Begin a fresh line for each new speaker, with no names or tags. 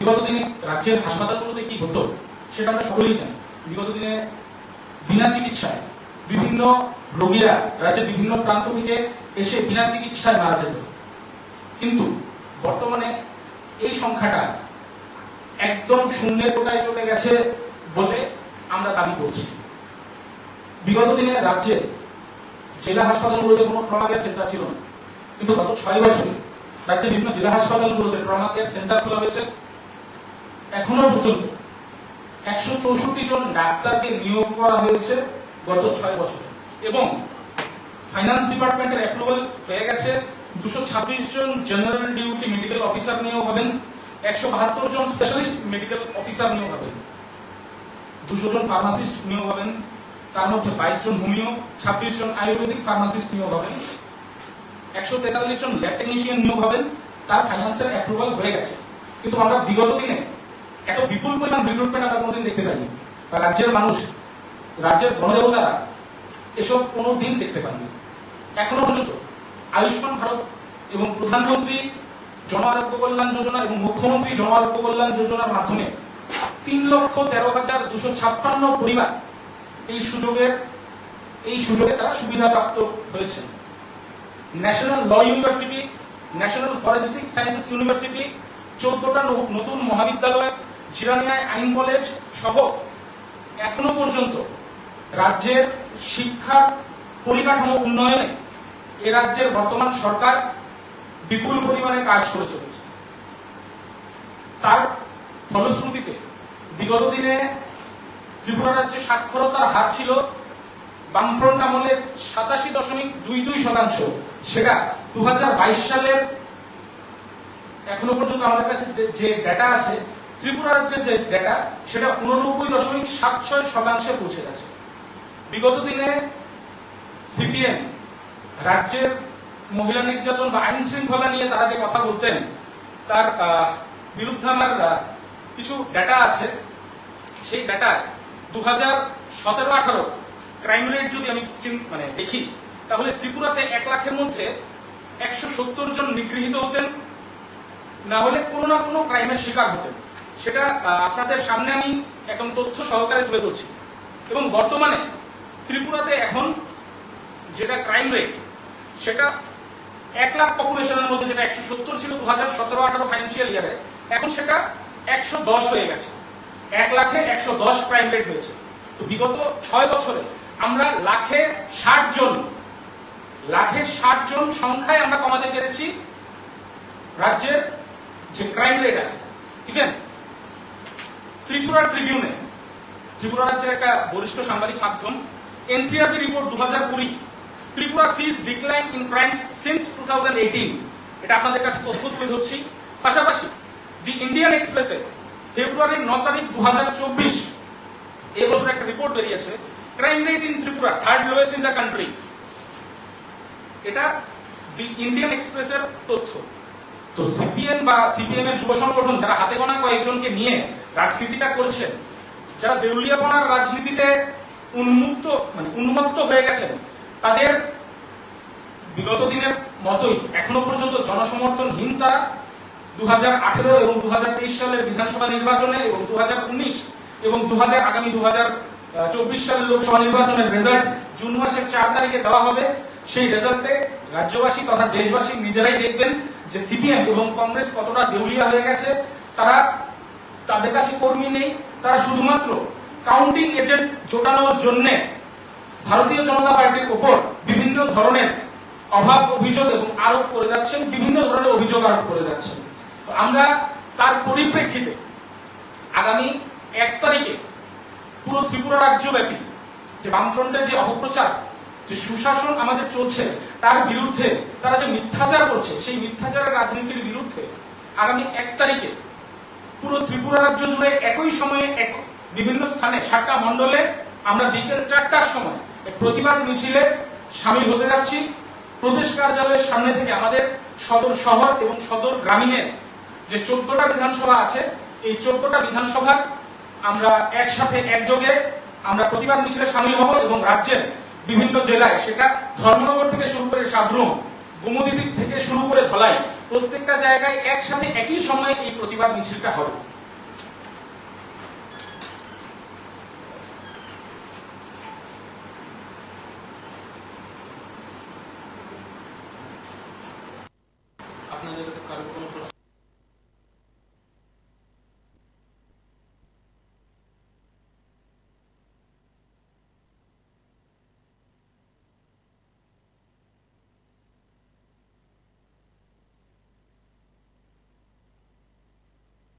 বিগত দিনে রাজ্যের হাসপাতালগুলোতে কি হতো সেটা আমরা সকলেই জানি। বিগত দিনে বিনা চিকিৎসায় বিভিন্ন রোগীরা রাজ্যের বিভিন্ন প্রান্ত থেকে এসে বিনা চিকিৎসায় মারা যেত, কিন্তু বর্তমানে এই সংখ্যাটা একদম শূন্যের কোটায় চলে গেছে বলে আমরা দাবি করছি। বিগত দিনে রাজ্যে জেলা হাসপাতালগুলোতে কোনো ট্রমা কেয়ার সেন্টার ছিল না, কিন্তু গত 6 বছরে রাজ্যের বিভিন্ন জেলা হাসপাতালগুলোতে ট্রমা কেয়ার সেন্টার খোলা হয়েছে। এখনো পর্যন্ত 164 জন ডাক্তারকে নিয়োগ করা হয়েছে গত 6 বছরে, এবং ফাইন্যান্স ডিপার্টমেন্টের অ্যাপ্রুভাল হয়ে গেছে। 226 জন জেনারেল ডিউটি মেডিকেল অফিসার নিয়োগ হবেন, 172 জন স্পেশালিস্ট মেডিকেল অফিসার নিয়োগ হবেন, 200 জন ফার্মাসিস্ট নিয়োগ হবেন, তার মধ্যে 22 জন হোমিও, 26 জন আয়ুর্বেদিক ফার্মাসিস্ট নিয়োগ হবেন, 143 জন ল্যাব টেকনিশিয়ান নিয়োগ হবেন। তার ফাইন্যান্সের অ্যাপ্রুভাল হয়ে গেছে, কিন্তু আমরা বিগত দিনে এত বিপুল পরিমাণ রিক্রুটমেন্ট আমরা কোনোদিন দেখতে পাইনি, বা রাজ্যের মানুষ, রাজ্যের গণদেবতারা এসব কোনোদিন দেখতে পাননি। এখনো পর্যন্ত আয়ুষ্মান ভারত এবং প্রধানমন্ত্রী জন আরোগ্য কল্যাণ যোজনা এবং মুখ্যমন্ত্রী জন আরোগ্য কল্যাণ যোজনার মাধ্যমে 3,13,256 পরিবার এই সুযোগে তারা সুবিধা প্রাপ্ত হয়েছে। National law university, national forensic sciences university, 14টা নতুন মহাবিদ্যালয়, জিরানিয়ায় আইন কলেজ সহ এখনো পর্যন্ত রাজ্যের শিক্ষার পরিকাঠামো উন্নয়নে এ রাজ্যের বর্তমান সরকার বিপুল পরিমাণে কাজ করে চলেছে। তার ফলশ্রুতিতে বিগত দিনে ত্রিপুরা রাজ্যে সাক্ষরতার হার ছিল বামফ্রন্ট আমলে 87.22%, সেটা 2022 সালের এখনো পর্যন্ত আমাদের কাছে যে ডেটা আছে, ত্রিপুরা রাজ্যের যে ডেটা, সেটা 89.76% পৌঁছে গেছে। বিগত দিনে সিপিএম রাজ্যের মহিলা নির্যাতন বা আইন শৃঙ্খলা নিয়ে তারা যে কথা বলতেন, তার বিরুদ্ধে আমার কিছু ডেটা আছে। সেই ডেটা 2017-18 ক্রাইম রেট যদি আমি দেখি, তাহলে ত্রিপুরাতে 1 লাখের মধ্যে 170 জন নিগৃহীত হতেন, না হলে কোনো না কোনো ক্রাইমের শিকার হতেন। সেটা আপনাদের সামনে আমি একদম তথ্য সহকারে তুলে ধরছি। এবং বর্তমানে ত্রিপুরাতে এখন যেটা ক্রাইম রেট, সেটা 1 লাখ পপুলেশনের মধ্যে যেটা 170 ছিল 2017-18 ফাইন্যান্সিয়াল ইয়ারে, এখন সেটা 110 হয়ে গেছে। 1 লাখে 110 ক্রাইম রেট হয়েছে। তো বিগত 6 বছরে আমরা লাখে 60 জন সংখ্যায় আমরা কমাতে পেরেছি রাজ্যের যে ক্রাইম রেট আছে। ঠিক আছে, ত্রিপুরা ট্রিবিউনে, ত্রিপুরা রাজ্যের একটা বরিষ্ঠ সাংবাদিক মাধ্যম, NCRB report 2020, Tripura sees decline in crimes since 2018, এটা আপনাদের কাছে তথ্য তুলে ধরছি। পাশাপাশি দি ইন্ডিয়ান এক্সপ্রেসে ফেব্রুয়ারির 9 তারিখ 2024 এই বছর একটা রিপোর্ট বেরিয়েছে, crime rate in Tripura third lowest in the country. এটা দি ইন্ডিয়ান এক্সপ্রেসের তথ্য। তো সিপিএম বা সিপিএম এর যুব সংগঠন যারা হাতে গোনা কয়েকজনকে নিয়ে রাজনীতিটা করছেন, যারা দেউলিয়াপনার রাজনীতিতে উন্মত্ত হয়ে গেছেন, তাদের বিগত দিনের মতোই এখনো পর্যন্ত জনসমর্থনহীন। তারা 2018 এবং 2023 সালের বিধানসভা নির্বাচনে এবং 2019 এবং আগামী 2024 সালের লোকসভা নির্বাচনের রেজাল্ট জুন মাসের 4 তারিখে দেওয়া হবে। সেই রেজাল্টে রাজ্যবাসী তথা দেশবাসী নিজেরাই দেখবেন যে সিপিএম এবং কংগ্রেস কতটা দেউলিয়া হয়ে গেছে। তাদের কাছে কর্মী নেই, তারা শুধুমাত্র কাউন্টিং এজেন্ট জোটানোর জন্য ভারতীয় জনতা পার্টির উপর বিভিন্ন ধরনের অভাব অভিযোগ এবং আরোপ করে যাচ্ছেন, বিভিন্ন ধরনের অভিযোগ আরোপ করে যাচ্ছেন। তো আমরা তার পরিপ্রেক্ষিতে আগামী 1 তারিখে পুরো ত্রিপুরা রাজ্যব্যাপী যে বামফ্রন্টের যে অপপ্রচার, যে সুশাসন আমাদের চলছে, তার বিরুদ্ধে তারা যে মিথ্যাচার করছে, সেই মিথ্যাচারের রাজনীতির বিরুদ্ধে আগামী 1 তারিখে পুরো ত্রিপুরা রাজ্য জুড়ে একই সময়ে বিভিন্ন স্থানে 7টা মণ্ডলে আমরা বিকেল 4টার সময় প্রতিবাদ মিছিলে সামিল হতে যাচ্ছি। প্রদেশ কার্যালয়ের সামনে থেকে আমাদের সদর শহর এবং সদর গ্রামীণের যে 14টা বিধানসভা আছে, এই 14টা বিধানসভার আমরা একসাথে একযোগে আমরা প্রতিবাদ মিছিলে সামিল হব এবং রাজ্যের বিভিন্ন জেলায়, সেটা ধর্মনগর থেকে শুরু করে সাবরুম, গোমতী থেকে শুরু করে ধলাই, প্রত্যেকটা জায়গায় একসাথে একই সময়ে এই প্রতিবাদ মিছিলটা হবে।